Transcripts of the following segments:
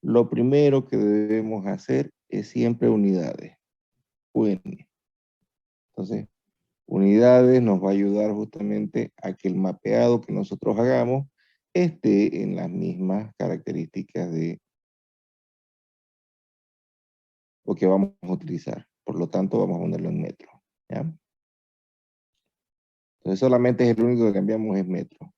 Lo primero que debemos hacer es siempre unidades. UN. Entonces, unidades nos va a ayudar justamente a que el mapeado que nosotros hagamos esté en las mismas características de lo que vamos a utilizar. Por lo tanto, vamos a ponerlo en metro. ¿Ya? Entonces, solamente es el único que cambiamos es metro.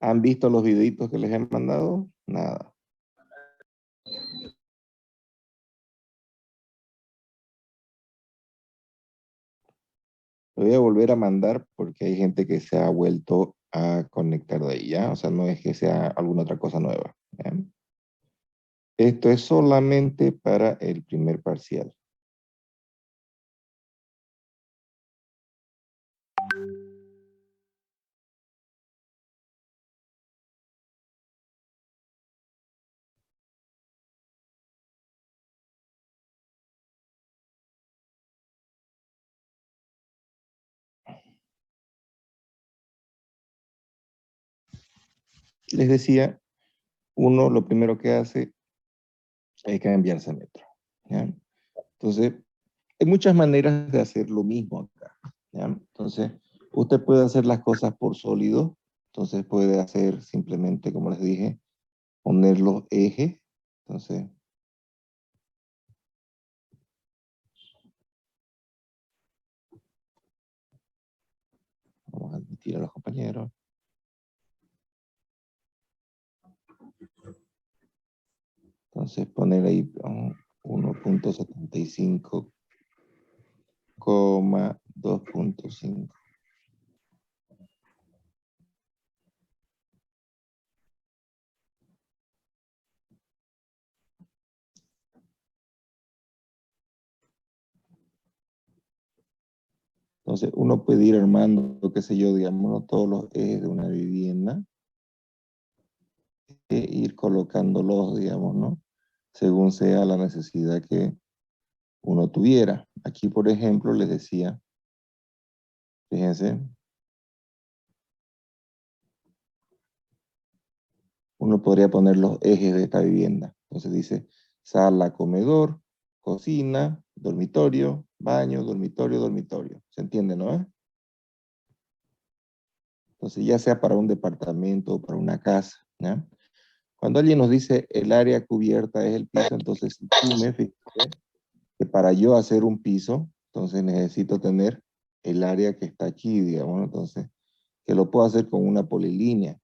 ¿Han visto los videitos que les he mandado? Nada. Lo voy a volver a mandar porque hay gente que se ha vuelto a conectar de ahí, ¿ya? O sea, no es que sea alguna otra cosa nueva, ¿ya? Esto es solamente para el primer parcial. Les decía, uno lo primero que hace es cambiarse a metro, ¿ya? Entonces, hay muchas maneras de hacer lo mismo acá, ¿ya? Entonces, usted puede hacer las cosas por sólido, entonces puede hacer simplemente, como les dije, poner los ejes, entonces, vamos a admitir a los compañeros. Entonces, poner ahí 1.75, 2.5. Entonces, uno puede ir armando, qué sé yo, digamos, ¿no? Todos los ejes de una vivienda e ir colocándolos, digamos, ¿no? Según sea la necesidad que uno tuviera. Aquí, por ejemplo, les decía, fíjense, uno podría poner los ejes de esta vivienda. Entonces dice sala, comedor, cocina, dormitorio, baño, dormitorio, dormitorio. ¿Se entiende, no? Entonces ya sea para un departamento o para una casa, ¿ya? Cuando alguien nos dice el área cubierta es el piso, entonces sume, fíjate, que para yo hacer un piso, entonces necesito tener el área que está aquí, digamos, ¿no? Entonces, que lo puedo hacer con una polilínea.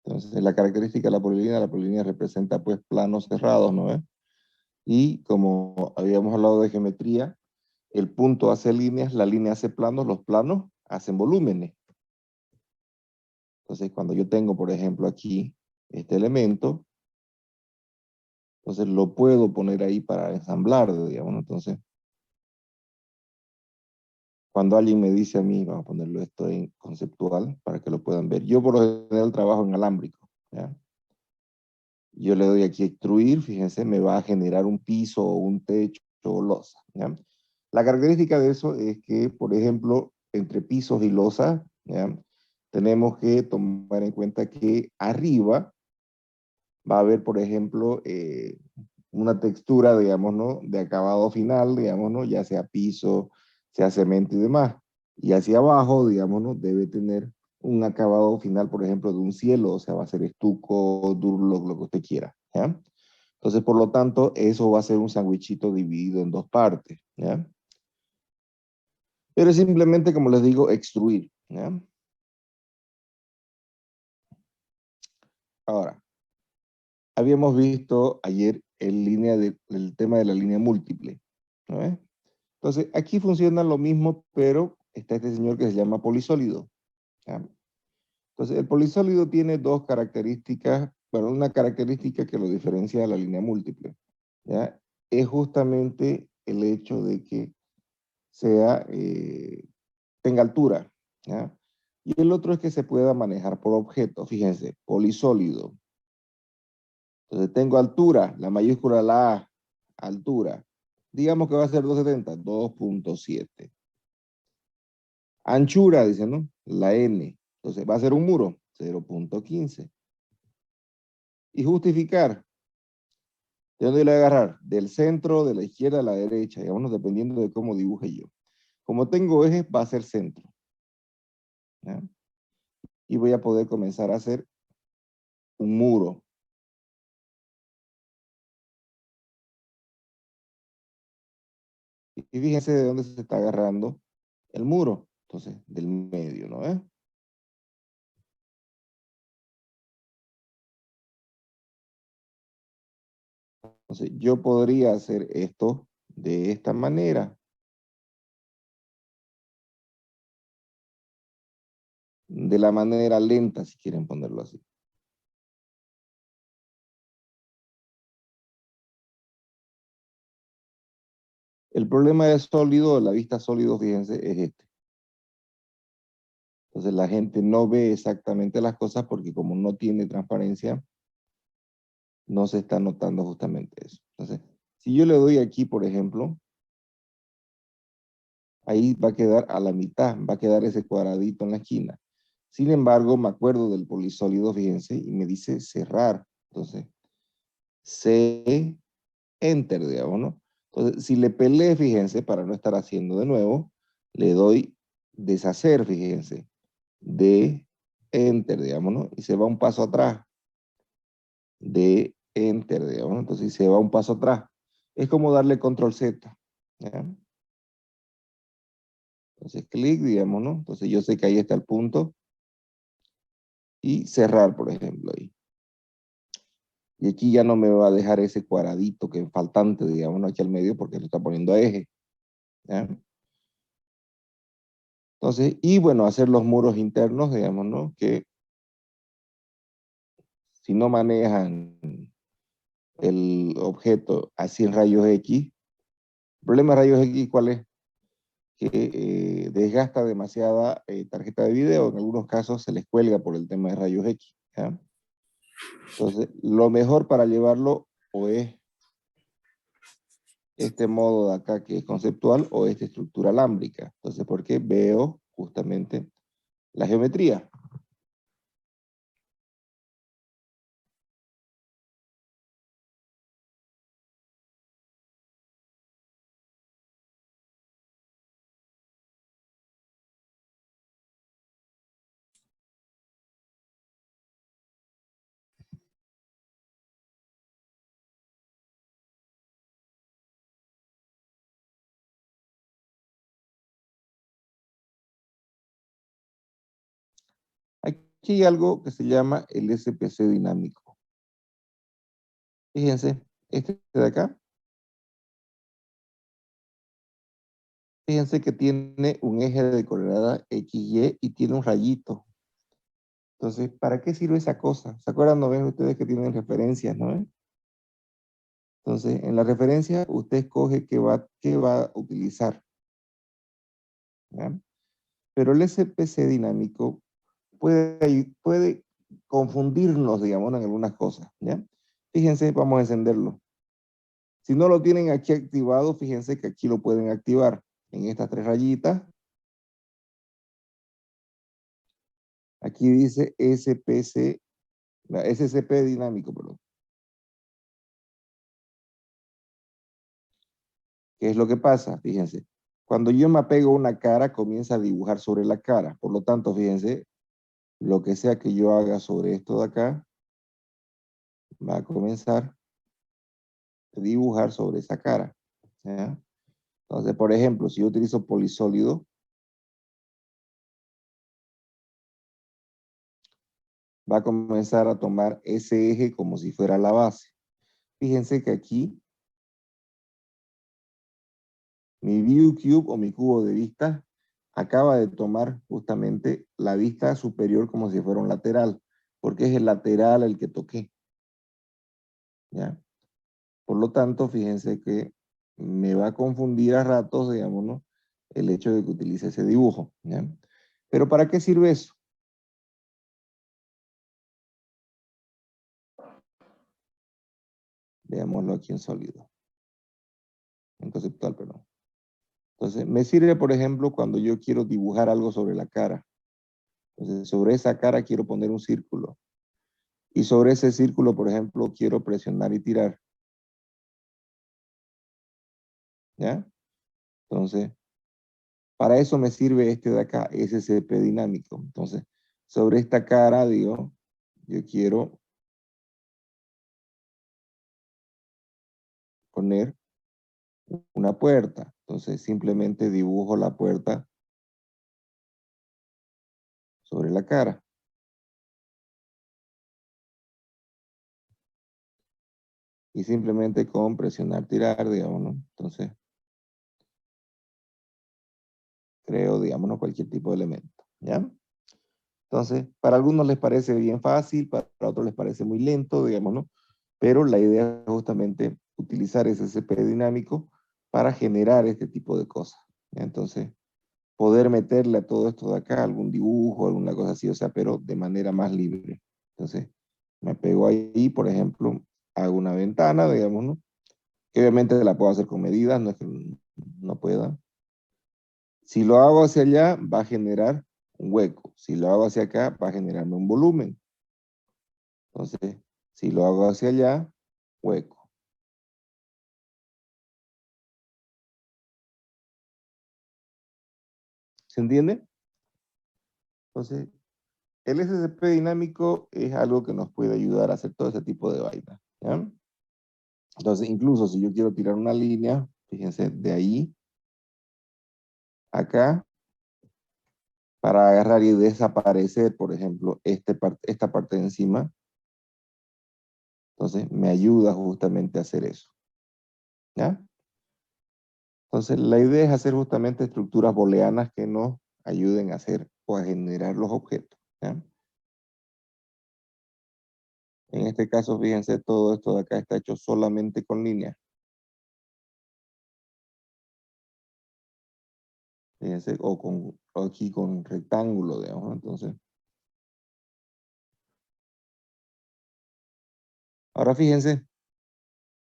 Entonces, la característica de la polilínea representa pues planos cerrados, ¿no ves? Y como habíamos hablado de geometría, el punto hace líneas, la línea hace planos, los planos hacen volúmenes. Entonces, cuando yo tengo, por ejemplo, aquí este elemento, entonces lo puedo poner ahí para ensamblar, digamos, ¿no? Entonces, cuando alguien me dice a mí, vamos a ponerlo esto en conceptual para que lo puedan ver. Yo por lo general trabajo en alámbrico, ¿ya? Yo le doy aquí a extruir, fíjense, me va a generar un piso o un techo o losa, ¿ya? La característica de eso es que, por ejemplo, entre pisos y losa, ¿ya? Tenemos que tomar en cuenta que arriba va a haber, por ejemplo, una textura, digamos, ¿no? De acabado final, digamos, ¿no? Ya sea piso, sea cemento y demás. Y hacia abajo, digamos, ¿no? Debe tener un acabado final, por ejemplo, de un cielo, o sea, va a ser estuco, durlock, lo que usted quiera, ¿ya? Entonces, por lo tanto, eso va a ser un sandwichito dividido en dos partes, ¿ya? Pero es simplemente, como les digo, extruir, ¿ya? Ahora, habíamos visto ayer el tema de la línea múltiple, ¿no es? Entonces, aquí funciona lo mismo, pero está este señor que se llama polisólido, ¿ya? Entonces, el polisólido tiene dos características, bueno, una característica que lo diferencia de la línea múltiple, ¿ya? Es justamente el hecho de que sea, tenga altura, ¿ya? Y el otro es que se pueda manejar por objeto, fíjense, polisólido. Entonces tengo altura, la mayúscula la A, altura. Digamos que va a ser 270, 2.7. Anchura, dice, ¿no? La N. Entonces va a ser un muro, 0.15. Y justificar. ¿De dónde le voy a agarrar? Del centro, de la izquierda a la derecha, digamos, dependiendo de cómo dibuje yo. Como tengo ejes, va a ser centro. ¿Ya? Y voy a poder comenzar a hacer un muro. Y fíjense de dónde se está agarrando el muro. Entonces, del medio, ¿no? Entonces, yo podría hacer esto de esta manera. De la manera lenta, si quieren ponerlo así. El problema de sólido, de la vista sólido, fíjense, es este. Entonces la gente no ve exactamente las cosas porque como no tiene transparencia, no se está notando justamente eso. Entonces, si yo le doy aquí, por ejemplo, ahí va a quedar a la mitad, va a quedar ese cuadradito en la esquina. Sin embargo, me acuerdo del polisólido, fíjense, y me dice cerrar. Entonces, C, Enter, digamos, ¿no? Entonces, si le peleé, fíjense, para no estar haciendo de nuevo, le doy deshacer, fíjense, de Enter, digamos, ¿no? Y se va un paso atrás, de Enter, digamos, ¿no? Entonces, se va un paso atrás. Es como darle control Z, ¿ya? Entonces, clic, digamos, ¿no? Entonces, yo sé que ahí está el punto. Y cerrar, por ejemplo, ahí. Y aquí ya no me va a dejar ese cuadradito que es faltante, digamos, ¿no? Aquí al medio porque lo está poniendo a eje, ¿ya? Entonces, y bueno, hacer los muros internos, digamos, ¿no? Que si no manejan el objeto así en rayos X, el problema de rayos X, ¿cuál es? Que desgasta demasiada tarjeta de video, en algunos casos se les cuelga por el tema de rayos X, ¿ya? Entonces, lo mejor para llevarlo o es este modo de acá que es conceptual o esta estructura alámbrica. Entonces, porque veo justamente la geometría. Aquí hay algo que se llama el SPC dinámico. Fíjense, este de acá, fíjense que tiene un eje de coordenada XY y tiene un rayito. Entonces, ¿para qué sirve esa cosa? ¿Se acuerdan, no ven ustedes que tienen referencias, no ven? Entonces, en la referencia, usted escoge qué va a utilizar, ¿ya? Pero el SPC dinámico puede confundirnos, digamos, en algunas cosas, ¿ya? Fíjense, vamos a encenderlo. Si no lo tienen aquí activado, fíjense que aquí lo pueden activar en estas tres rayitas. Aquí dice SPC, SCP dinámico, perdón. ¿Qué es lo que pasa? Fíjense, cuando yo me apego a una cara, comienza a dibujar sobre la cara. Por lo tanto, fíjense, lo que sea que yo haga sobre esto de acá, va a comenzar a dibujar sobre esa cara, ¿ya? Entonces, por ejemplo, si yo utilizo polisólido, va a comenzar a tomar ese eje como si fuera la base. Fíjense que aquí mi view cube o mi cubo de vista acaba de tomar justamente la vista superior como si fuera un lateral, porque es el lateral el que toqué, ¿ya? Por lo tanto, fíjense que me va a confundir a ratos, digamos, ¿no? El hecho de que utilice ese dibujo, ¿ya? Pero ¿para qué sirve eso? Veámoslo aquí en sólido. conceptual, perdón. Entonces, me sirve, por ejemplo, cuando yo quiero dibujar algo sobre la cara. Entonces, sobre esa cara quiero poner un círculo. Y sobre ese círculo, por ejemplo, quiero presionar y tirar. ¿Ya? Entonces, para eso me sirve este de acá, SCP dinámico. Entonces, sobre esta cara, digo, yo quiero poner una puerta. Entonces, simplemente dibujo la puerta sobre la cara. Y simplemente con presionar, tirar, digamos, ¿no? Entonces, creo, digamos, ¿no? Cualquier tipo de elemento, ¿ya? Entonces, para algunos les parece bien fácil, para otros les parece muy lento, digamos, ¿no? Pero la idea es justamente utilizar ese CP dinámico para generar este tipo de cosas, ¿ya? Entonces, poder meterle a todo esto de acá algún dibujo, alguna cosa así, o sea, pero de manera más libre. Entonces, me pego ahí, por ejemplo, hago una ventana, digamos, ¿no? Que obviamente la puedo hacer con medidas, no es que no pueda. Si lo hago hacia allá, va a generar un hueco. Si lo hago hacia acá, va a generarme un volumen. Entonces, si lo hago hacia allá, hueco. ¿Se entiende? Entonces, el SCP dinámico es algo que nos puede ayudar a hacer todo ese tipo de vainas, ¿ya? Entonces, incluso si yo quiero tirar una línea, fíjense, de ahí, acá, para agarrar y desaparecer, por ejemplo, esta parte de encima, entonces me ayuda justamente a hacer eso, ¿ya? Entonces, la idea es hacer justamente estructuras booleanas que nos ayuden a hacer o a generar los objetos, ¿ya? En este caso, fíjense, todo esto de acá está hecho solamente con líneas. Fíjense, o aquí con rectángulo, digamos, ¿no? Entonces, ahora fíjense,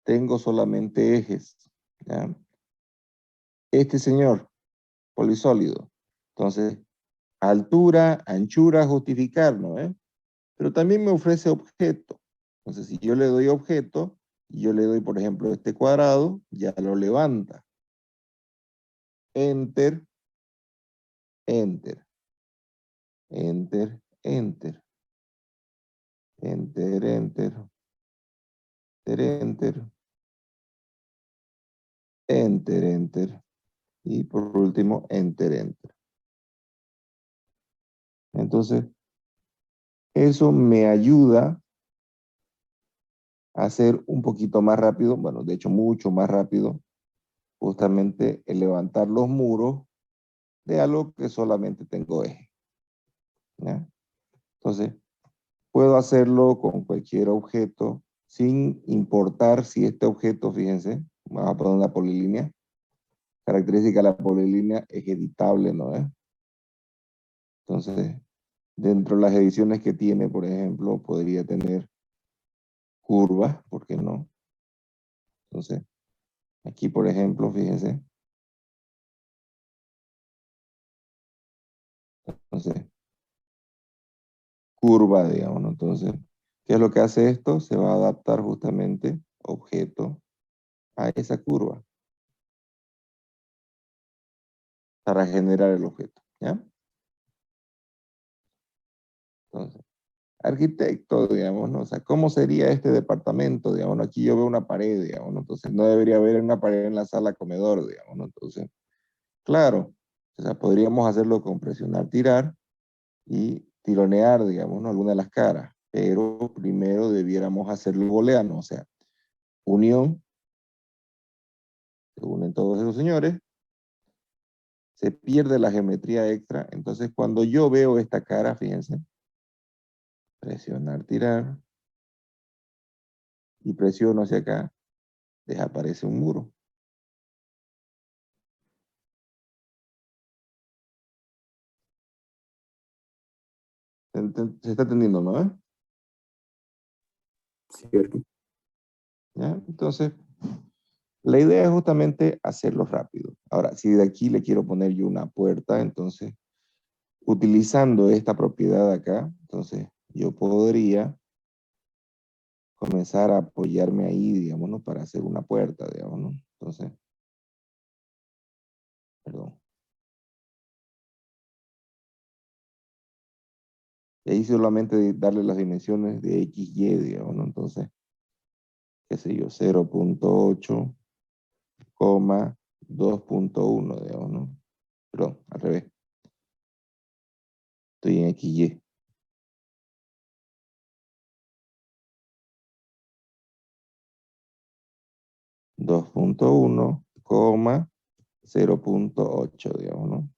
tengo solamente ejes, ¿ya? Este señor, polisólido. Entonces, altura, anchura, justificar, ¿no? Pero también me ofrece objeto. Entonces, si yo le doy objeto, y yo le doy, por ejemplo, este cuadrado, ya lo levanta. Enter, enter, enter, enter, enter, enter, enter, enter, enter, y por último, enter, enter. Entonces, eso me ayuda a hacer un poquito más rápido, bueno, de hecho, mucho más rápido, justamente el levantar los muros de algo que solamente tengo eje, ¿ya? Entonces, puedo hacerlo con cualquier objeto sin importar si este objeto, fíjense, vamos a poner una polilínea, característica de la polilínea es editable, ¿no? Entonces, dentro de las ediciones que tiene, por ejemplo, podría tener curvas, ¿por qué no? Entonces, aquí, por ejemplo, fíjense, entonces, curva, digamos, ¿no? Entonces, ¿qué es lo que hace esto? Se va a adaptar justamente objeto a esa curva para generar el objeto, ¿ya? Entonces, arquitecto, digamos, ¿no? O sea, ¿cómo sería este departamento? Digamos, ¿no? Aquí yo veo una pared, digamos, ¿no? Entonces no debería haber una pared en la sala comedor, digamos, ¿no? Entonces, claro, o sea, podríamos hacerlo con presionar, tirar y tironear, digamos, ¿no? Alguna de las caras, pero primero debiéramos hacerlo booleano, o sea, unión, se unen todos esos señores, se pierde la geometría extra, entonces cuando yo veo esta cara, fíjense, presionar, tirar, y presiono hacia acá, desaparece un muro. Se está entendiendo, ¿no? Cierto. ¿Ya? Entonces, La idea es justamente hacerlo rápido. Ahora, si de aquí le quiero poner yo una puerta, entonces, utilizando esta propiedad acá, entonces yo podría comenzar a apoyarme ahí, digamos, ¿no? Para hacer una puerta, digamos, ¿no? Entonces, perdón. Y ahí solamente darle las dimensiones de X, Y, digamos, ¿no? Entonces, qué sé yo, 0.8, 2.1, digamos, ¿no? Perdón, al revés. Estoy en XY. 2.1, 0.8, digamos, ¿no?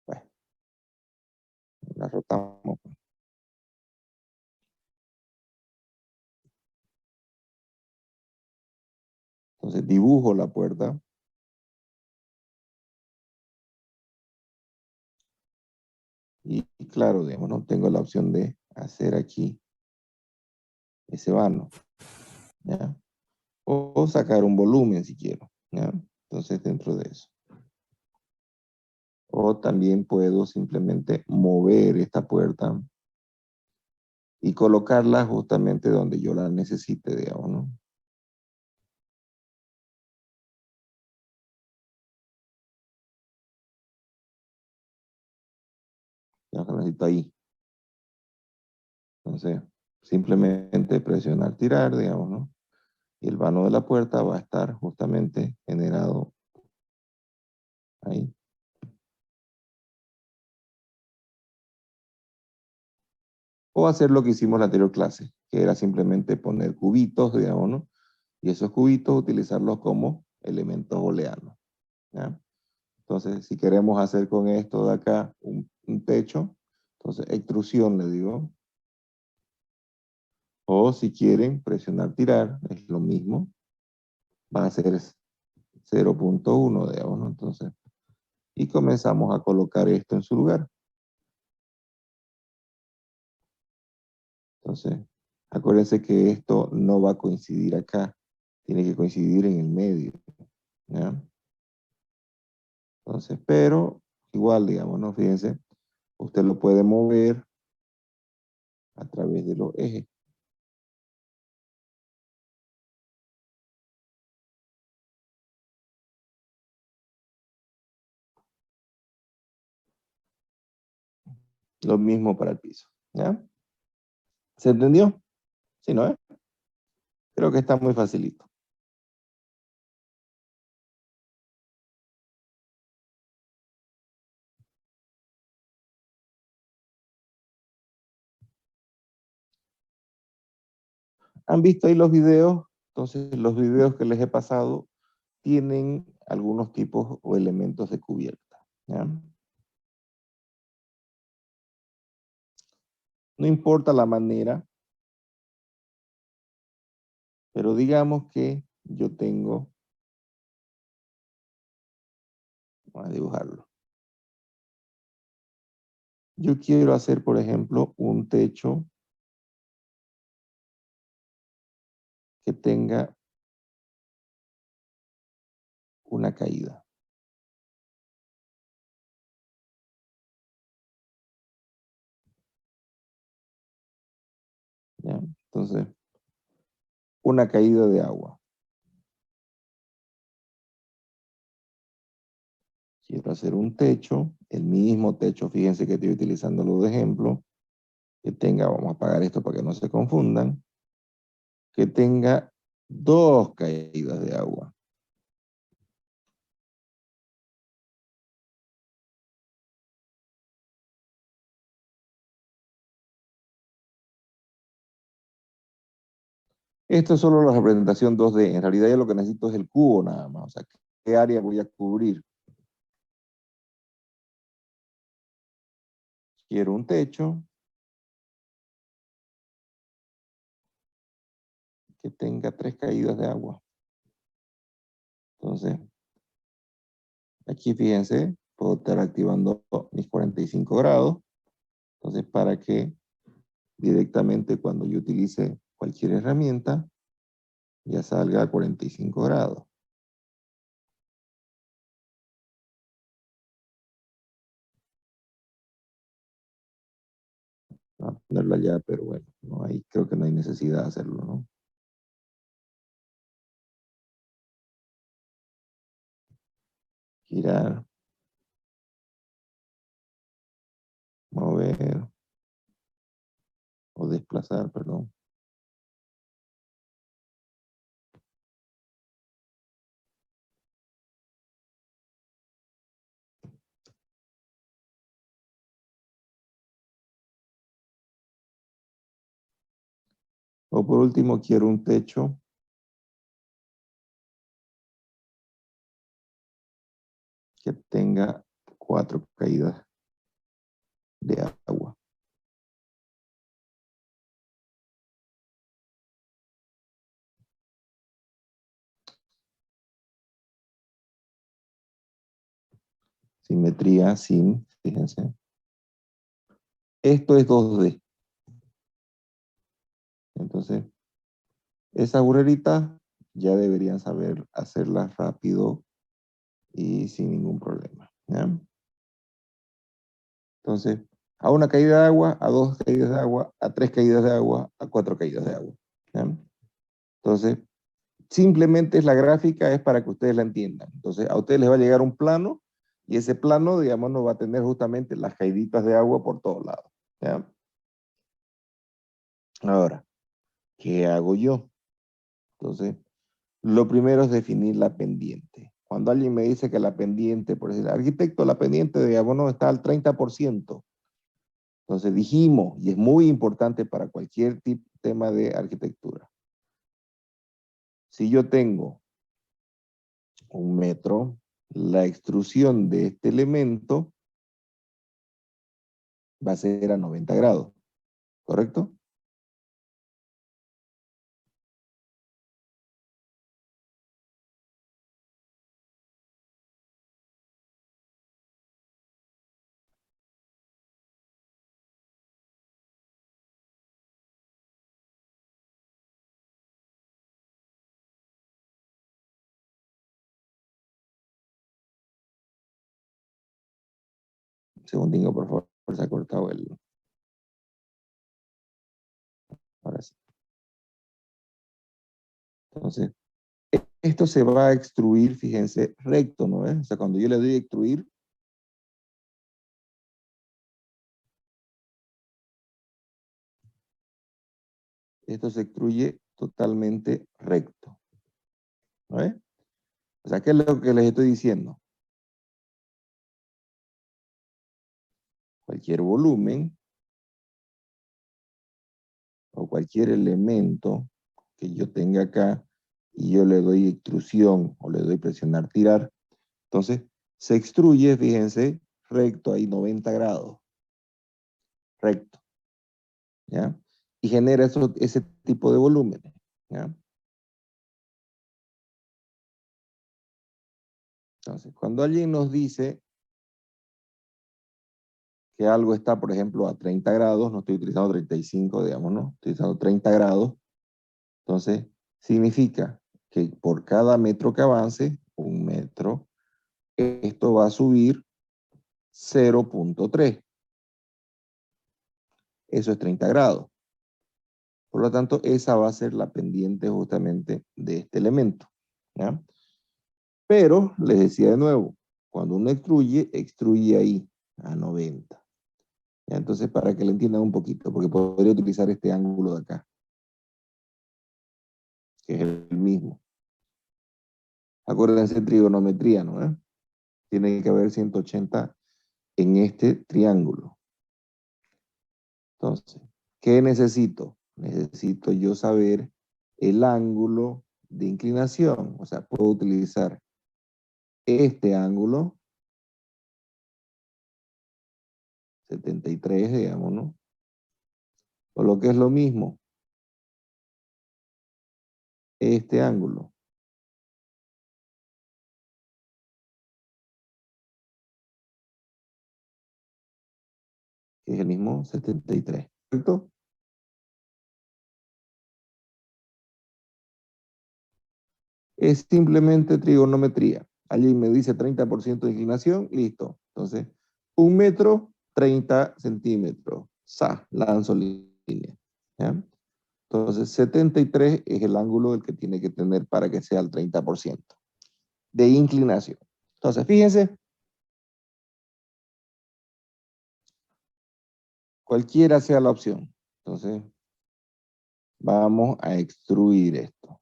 Bueno, la rotamos. Entonces dibujo la puerta. Y claro, digamos, no tengo la opción de hacer aquí ese vano, ¿ya? O sacar un volumen si quiero, ¿ya? Entonces dentro de eso. O también puedo simplemente mover esta puerta y colocarla justamente donde yo la necesite, digamos, ¿no? Ya que la necesito ahí. Entonces, simplemente presionar tirar, digamos, ¿no? Y el vano de la puerta va a estar justamente generado ahí. O hacer lo que hicimos en la anterior clase, que era simplemente poner cubitos, digamos, ¿no? Y esos cubitos utilizarlos como elementos booleanos, ¿ya? Entonces, si queremos hacer con esto de acá un techo, entonces extrusión le digo. O si quieren presionar tirar, es lo mismo. Va a ser 0.1, digamos, ¿no? Entonces, y comenzamos a colocar esto en su lugar. Entonces, acuérdense que esto no va a coincidir acá, tiene que coincidir en el medio, ¿ya? Entonces, pero igual, digamos, ¿no? Fíjense, usted lo puede mover a través de los ejes. Lo mismo para el piso, ¿ya? ¿Se entendió? Sí, ¿no es? Creo que está muy facilito. ¿Han visto ahí los videos? Entonces, los videos que les he pasado tienen algunos tipos o elementos de cubierta, ¿ya? No importa la manera, pero digamos que yo tengo, vamos a dibujarlo. Yo quiero hacer, por ejemplo, un techo que tenga una caída, ¿ya? Entonces, una caída de agua. Quiero hacer un techo, el mismo techo, fíjense que estoy utilizándolo de ejemplo, que tenga, vamos a apagar esto para que no se confundan, que tenga dos caídas de agua. Esto es solo la representación 2D. En realidad yo lo que necesito es el cubo nada más. O sea, ¿qué área voy a cubrir? Quiero un techo que tenga tres caídas de agua. Entonces, aquí fíjense, puedo estar activando mis 45 grados. Entonces, para que directamente cuando yo utilice cualquier herramienta, ya salga a 45 grados. Voy a ponerlo allá, pero bueno, no hay, creo que no hay necesidad de hacerlo, ¿no? Girar, mover o desplazar, perdón. O por último, quiero un techo que tenga 4 caídas de agua. Simetría sin, fíjense. Esto es 2D. Entonces, esa burrerita ya deberían saber hacerla rápido y sin ningún problema, ¿ya? Entonces, a una caída de agua, a dos caídas de agua, a tres caídas de agua, a cuatro caídas de agua, ¿ya? Entonces, simplemente es la gráfica, es para que ustedes la entiendan. Entonces, a ustedes les va a llegar un plano y ese plano, digamos, no va a tener justamente las caíditas de agua por todos lados, ¿ya? Ahora, ¿qué hago yo? Entonces, lo primero es definir la pendiente. Cuando alguien me dice que la pendiente, por decir, arquitecto, la pendiente, digamos, no está al 30%. Entonces dijimos, y es muy importante para cualquier tema de arquitectura, si yo tengo 1 metro, la extrusión de este elemento va a ser a 90 grados, ¿correcto? Segundinho, por favor, se ha cortado el... Ahora sí. Entonces, esto se va a extruir, fíjense, recto, ¿no es? O sea, cuando yo le doy a extruir, esto se extruye totalmente recto, ¿no es? O sea, ¿qué es lo que les estoy diciendo? Cualquier volumen o cualquier elemento que yo tenga acá y yo le doy extrusión o le doy presionar, tirar, entonces se extruye, fíjense, recto, ahí 90 grados, recto, ¿ya? Y genera ese tipo de volúmenes, ¿ya? Entonces, cuando alguien nos dice que algo está, por ejemplo, a 30 grados, no estoy utilizando 35, digamos, ¿no? Estoy utilizando 30 grados, entonces significa que por cada metro que avance, 1 metro, esto va a subir 0.3. Eso es 30 grados. Por lo tanto, esa va a ser la pendiente justamente de este elemento, ¿ya? Pero, les decía de nuevo, cuando uno extruye, extruye ahí, a 90. ¿Ya? Entonces, para que lo entiendan un poquito, porque podría utilizar este ángulo de acá, que es el mismo. Acuérdense, trigonometría, ¿no? Tiene que haber 180 en este triángulo. Entonces, ¿qué necesito? Necesito yo saber el ángulo de inclinación. O sea, puedo utilizar este ángulo, 73, digamos, ¿no? O lo que es lo mismo, este ángulo, que es el mismo 73, ¿correcto? Es simplemente trigonometría. Allí me dice 30% de inclinación, listo. Entonces, 1 metro, 30 centímetros. Lanzo línea. ¿Ya? Entonces, 73 es el ángulo del que tiene que tener para que sea el 30% de inclinación. Entonces, fíjense, cualquiera sea la opción. Entonces, vamos a extruir esto.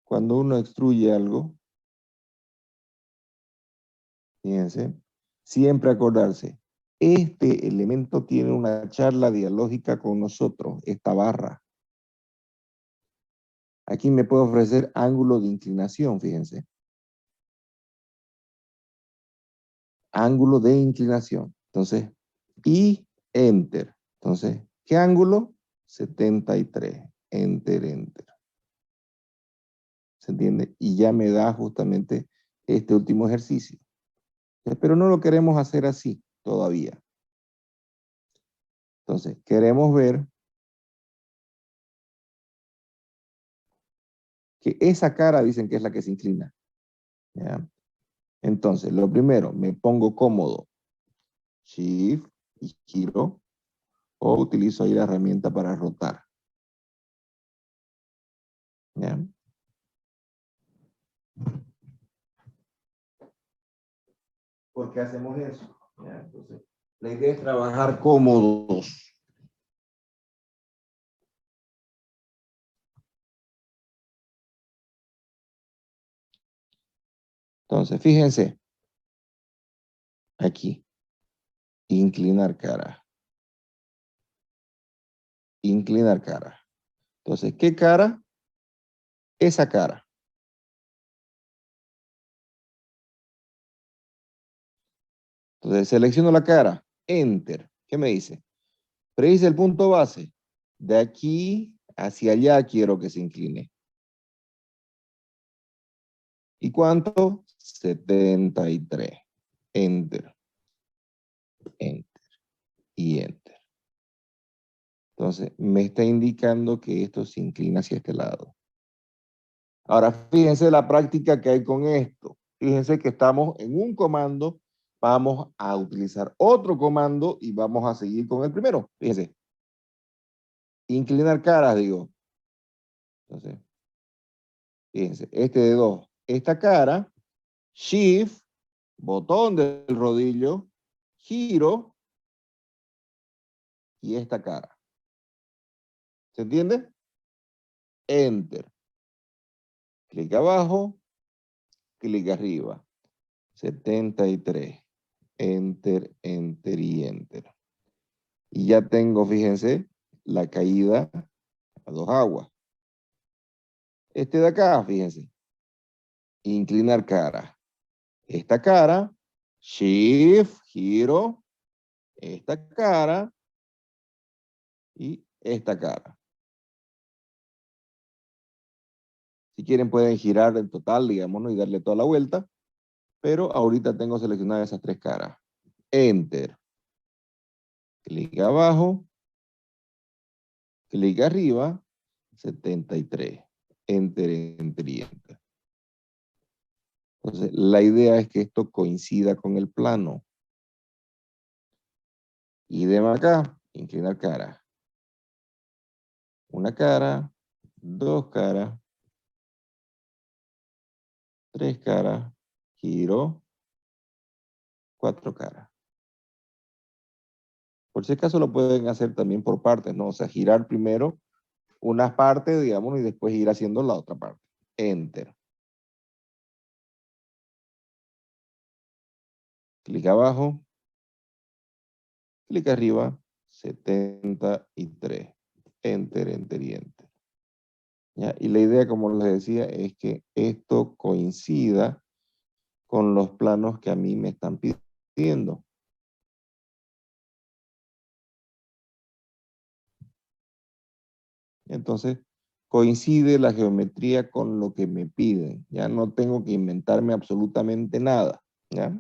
Cuando uno extruye algo, fíjense, siempre acordarse, este elemento tiene una charla dialógica con nosotros, esta barra. Aquí me puede ofrecer ángulo de inclinación, fíjense. Ángulo de inclinación. Entonces, y enter. Entonces, ¿qué ángulo? 73. Enter, enter. ¿Se entiende? Y ya me da justamente este último ejercicio. Pero no lo queremos hacer así todavía. Entonces, queremos ver que esa cara dicen que es la que se inclina. ¿Ya? Entonces, lo primero, me pongo cómodo. Shift y giro. O utilizo ahí la herramienta para rotar. ¿Ya? ¿Por qué hacemos eso? ¿Ya? Entonces, la idea es trabajar cómodos. Entonces, fíjense, aquí, inclinar cara, inclinar cara. Entonces, ¿qué cara? Esa cara. Entonces, selecciono la cara, enter. ¿Qué me dice? Predice el punto base. De aquí hacia allá quiero que se incline. ¿Y cuánto? 73. Enter, enter y enter. Entonces, me está indicando que esto se inclina hacia este lado. Ahora, fíjense la práctica que hay con esto. Fíjense que estamos en un comando, vamos a utilizar otro comando y vamos a seguir con el primero. Fíjense, inclinar caras, digo. Entonces, fíjense, este de 2. Esta cara, shift, botón del rodillo, giro y esta cara. ¿Se entiende? Enter. Clic abajo, clic arriba. 73. Enter, enter y enter. Y ya tengo, fíjense, la caída a 2 aguas. Este de acá, fíjense, inclinar cara. Esta cara, shift, giro, esta cara y esta cara. Si quieren pueden girar el total, digamos, ¿no? Y darle toda la vuelta, pero ahorita tengo seleccionadas esas 3 caras. Enter. Clic abajo, clic arriba, 73. Enter, enter y enter. Entonces, la idea es que esto coincida con el plano. Y de acá, inclinar cara. Una cara, 2 caras, 3 caras, giro, 4 caras. Por si acaso lo pueden hacer también por partes, ¿no? O sea, girar primero una parte, digamos, y después ir haciendo la otra parte. Enter. Clic abajo, clic arriba, 73. Enter, enter y enter. ¿Ya? Y la idea, como les decía, es que esto coincida con los planos que a mí me están pidiendo. Entonces, coincide la geometría con lo que me piden. Ya no tengo que inventarme absolutamente nada. ¿Ya?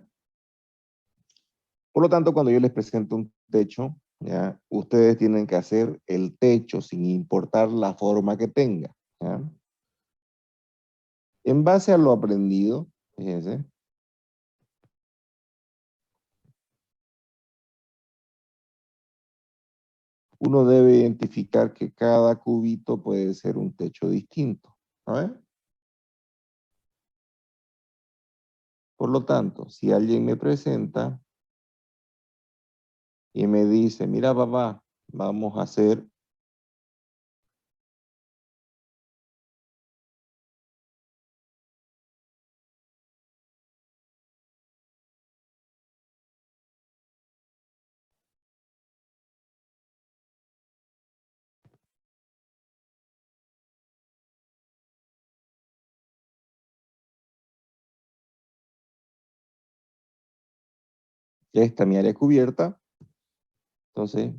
Por lo tanto, cuando yo les presento un techo, ¿ya? Ustedes tienen que hacer el techo sin importar la forma que tenga. ¿Ya? En base a lo aprendido, fíjense, uno debe identificar que cada cubito puede ser un techo distinto. ¿No? Por lo tanto, si alguien me presenta y me dice, mira papá, vamos a hacer esta mi área cubierta, entonces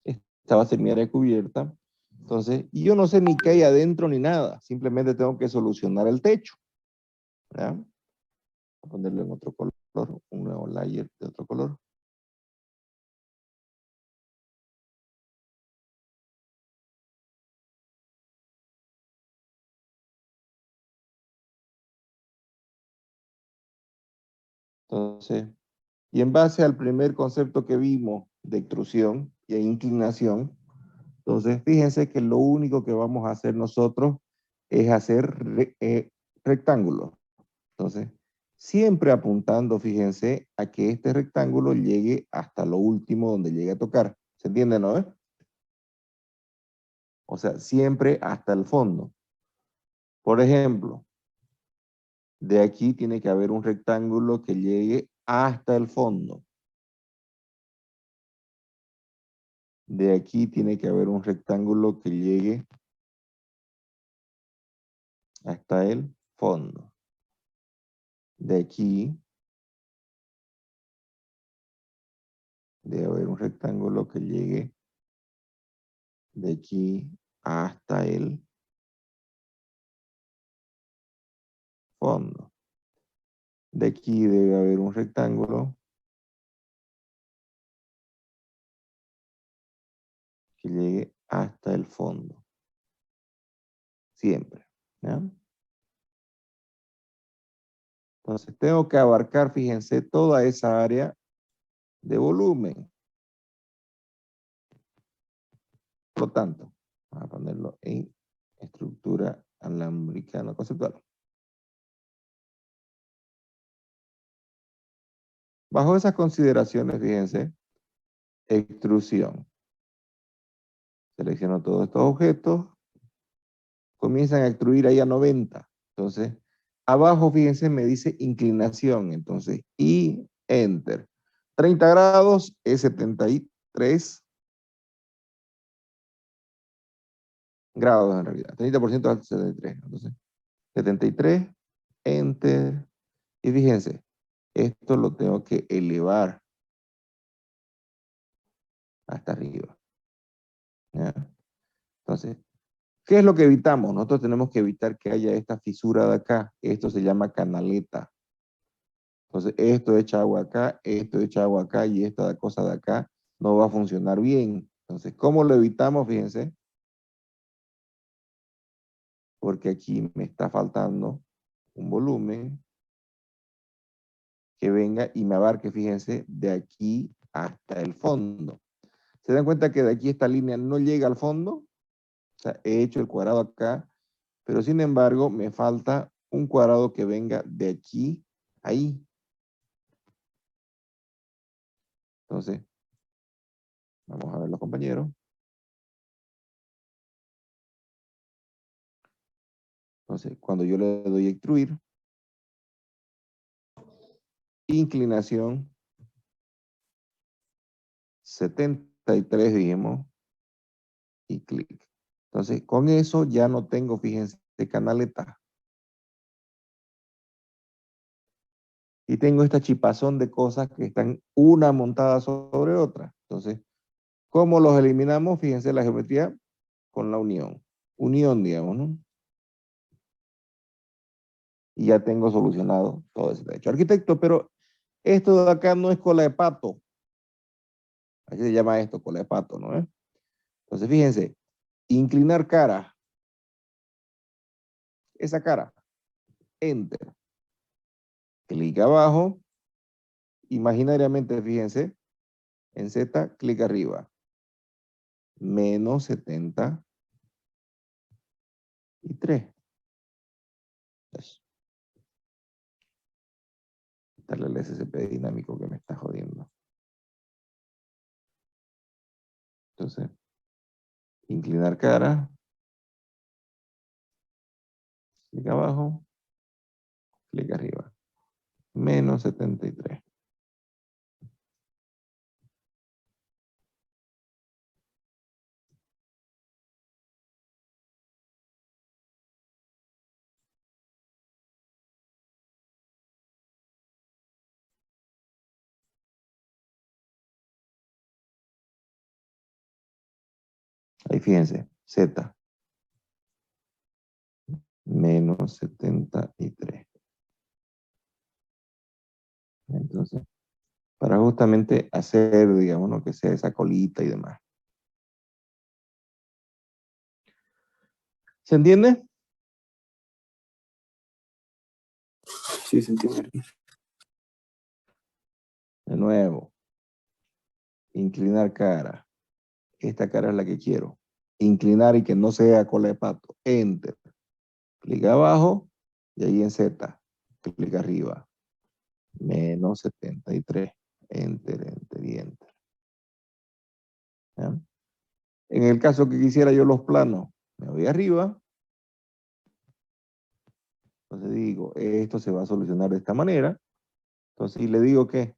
esta va a ser mi área cubierta. Entonces, y yo no sé ni qué hay adentro ni nada, simplemente tengo que solucionar el techo. ¿Ya? Voy a ponerlo en otro color, un nuevo layer de otro color. Entonces, y en base al primer concepto que vimos de extrusión y inclinación, entonces fíjense que lo único que vamos a hacer nosotros es hacer rectángulos. Entonces, siempre apuntando, fíjense, a que este rectángulo llegue hasta lo último donde llegue a tocar. ¿Se entiende, no? O sea, siempre hasta el fondo. Por ejemplo, de aquí tiene que haber un rectángulo que llegue hasta el fondo. De aquí tiene que haber un rectángulo que llegue hasta el fondo. De aquí debe haber un rectángulo que llegue de aquí hasta el fondo. De aquí debe haber un rectángulo que llegue hasta el fondo. Siempre. ¿Ya? Entonces tengo que abarcar, fíjense, toda esa área de volumen. Por lo tanto, vamos a ponerlo en estructura alámbrica no conceptual. Bajo esas consideraciones, fíjense, extrusión. Selecciono todos estos objetos, comienzan a extruir ahí a 90. Entonces, abajo, fíjense, me dice inclinación. Entonces, y enter. 30 grados es 73 grados en realidad. 30% es 73. Entonces, 73, enter. Y fíjense, esto lo tengo que elevar hasta arriba. ¿Ya? Entonces, ¿qué es lo que evitamos? Nosotros tenemos que evitar que haya esta fisura de acá. Esto se llama canaleta. Entonces, esto echa agua acá, esto echa agua acá y esta cosa de acá no va a funcionar bien. Entonces, ¿cómo lo evitamos? Fíjense, porque aquí me está faltando un volumen que venga y me abarque, fíjense, de aquí hasta el fondo. ¿Se dan cuenta que de aquí esta línea no llega al fondo? O sea, he hecho el cuadrado acá, pero sin embargo me falta un cuadrado que venga de aquí a ahí. Entonces, vamos a ver los compañeros. Entonces, cuando yo le doy a extruir, inclinación 73, dijimos, y clic. Entonces, con eso ya no tengo, fíjense, canaleta. Y tengo esta chipazón de cosas que están una montada sobre otra. Entonces, ¿cómo los eliminamos? Fíjense la geometría con la unión. Unión, digamos, ¿no? Y ya tengo solucionado todo ese derecho. Arquitecto, pero esto de acá no es cola de pato. Así se llama esto, cola de pato, ¿no? Entonces, fíjense, inclinar cara. Esa cara. Enter. Clic abajo. Imaginariamente, fíjense, en Z, clic arriba. Menos 73. Darle el SCP dinámico que me está jodiendo. Entonces, inclinar cara. Clic abajo. Clic arriba. Menos 73. Ahí fíjense, Z. Menos 73. Entonces, para justamente hacer, digamos, ¿no? Que sea esa colita y demás. ¿Se entiende? Sí, se entiende. De nuevo, inclinar cara. Esta cara es la que quiero. Inclinar y que no sea cola de pato. Enter. Clic abajo y ahí en Z. Clic arriba. Menos 73. Enter, enter y enter. ¿Ya? En el caso que quisiera yo los planos, me voy arriba. Entonces digo, esto se va a solucionar de esta manera. Entonces, y le digo que